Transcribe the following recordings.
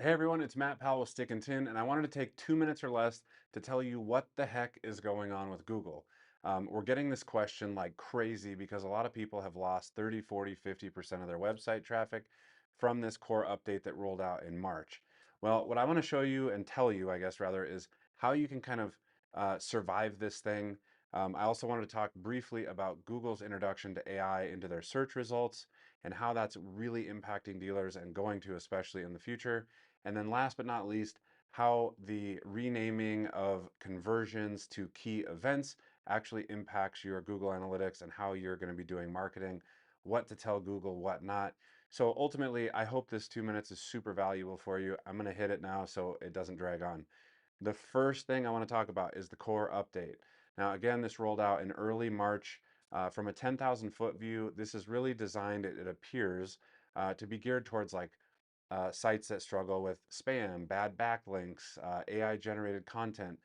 Hey everyone, it's Matt Powell with Stick and Tin, and I wanted to take 2 minutes or less to tell you what the heck is going on with Google. We're getting this question like crazy because a lot of people have lost 30, 40, 50% of their website traffic from this core update that rolled out in March. Well, what I want to show you and tell you, I guess rather, is how you can kind of survive this thing. I also wanted to talk briefly about Google's introduction to AI into their search results and how that's really impacting dealers and going to, especially in the future. And then last but not least, how the renaming of conversions to key events actually impacts your Google Analytics and how you're going to be doing marketing, what to tell Google, what not. So ultimately, I hope this 2 minutes is super valuable for you. I'm going to hit it now so it doesn't drag on. The first thing I want to talk about is the core update. Now, again, this rolled out in early March. From a 10,000 foot view, this is really designed, it appears, to be geared towards like sites that struggle with spam, bad backlinks, AI generated content.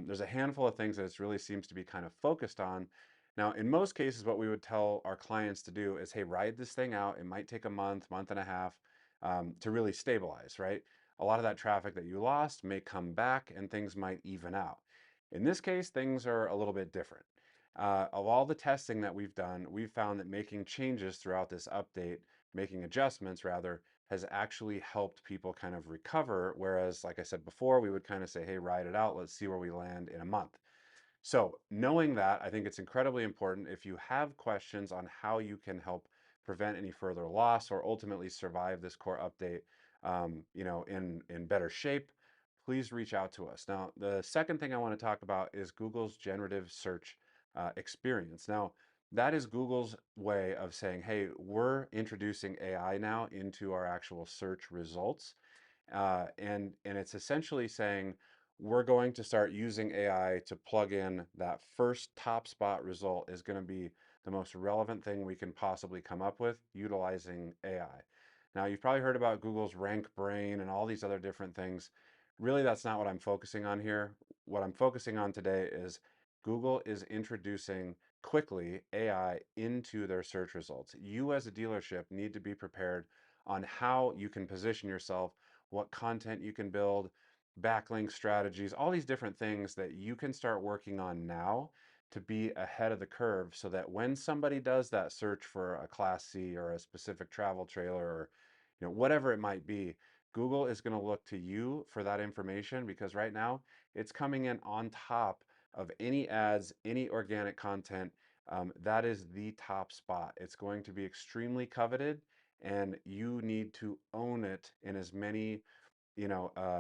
There's a handful of things that it really seems to be kind of focused on. Now, in most cases, what we would tell our clients to do is, hey, ride this thing out. It might take a month, month and a half to really stabilize, right? A lot of that traffic that you lost may come back and things might even out. In this case, things are a little bit different. Of all the testing that we've done, we've found that making changes throughout this update, making adjustments rather, has actually helped people kind of recover. Whereas, like I said before, we would kind of say, hey, ride it out. Let's see where we land in a month. So, knowing that, I think it's incredibly important if you have questions on how you can help prevent any further loss or ultimately survive this core update, in better shape, please reach out to us. Now, the second thing I want to talk about is Google's generative search experience. Now, that is Google's way of saying, hey, we're introducing AI now into our actual search results. And it's essentially saying we're going to start using AI to plug in that first top spot result is going to be the most relevant thing we can possibly come up with utilizing AI. Now, you've probably heard about Google's Rank Brain and all these other different things. Really, that's not what I'm focusing on here. What I'm focusing on today is Google is introducing quickly AI into their search results. You, as a dealership, need to be prepared on how you can position yourself, what content you can build, backlink strategies, all these different things that you can start working on now to be ahead of the curve so that when somebody does that search for a Class C or a specific travel trailer or whatever it might be, Google is going to look to you for that information because right now it's coming in on top of any ads, any organic content. That is the top spot. It's going to be extremely coveted and you need to own it in as many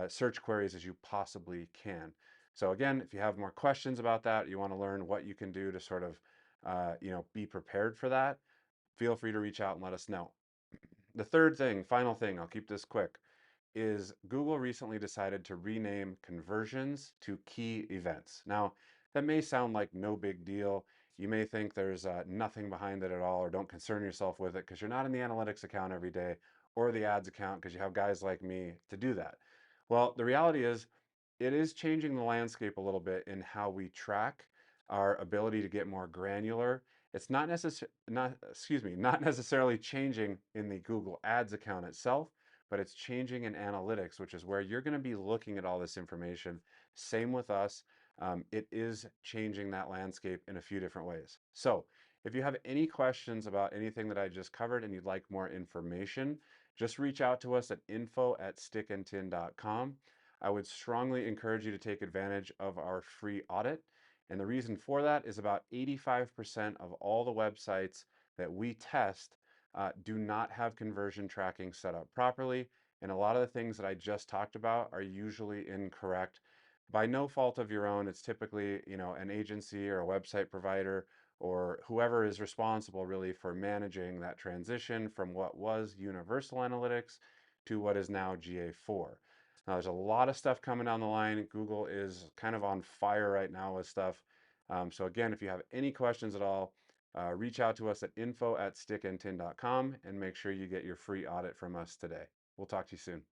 search queries as you possibly can. So again, if you have more questions about that, you want to learn what you can do to sort of, be prepared for that, feel free to reach out and let us know. The third thing, final thing, I'll keep this quick, is Google recently decided to rename conversions to key events. Now, that may sound like no big deal. You may think there's nothing behind it at all, or don't concern yourself with it because you're not in the analytics account every day or the ads account because you have guys like me to do that. Well, the reality is, it is changing the landscape a little bit in how we track our ability to get more granular. It's not necessarily changing in the Google Ads account itself, but it's changing in analytics, which is where you're going to be looking at all this information. Same with us. It is changing that landscape in a few different ways. So, if you have any questions about anything that I just covered and you'd like more information, just reach out to us at info@stickandtin.com. I would strongly encourage you to take advantage of our free audit. And the reason for that is about 85% of all the websites that we test do not have conversion tracking set up properly. And a lot of the things that I just talked about are usually incorrect by no fault of your own. It's typically, an agency or a website provider or whoever is responsible really for managing that transition from what was Universal Analytics to what is now GA4. Now, there's a lot of stuff coming down the line. Google is kind of on fire right now with stuff. So again, if you have any questions at all, reach out to us at info@stickandtin.com and make sure you get your free audit from us today. We'll talk to you soon.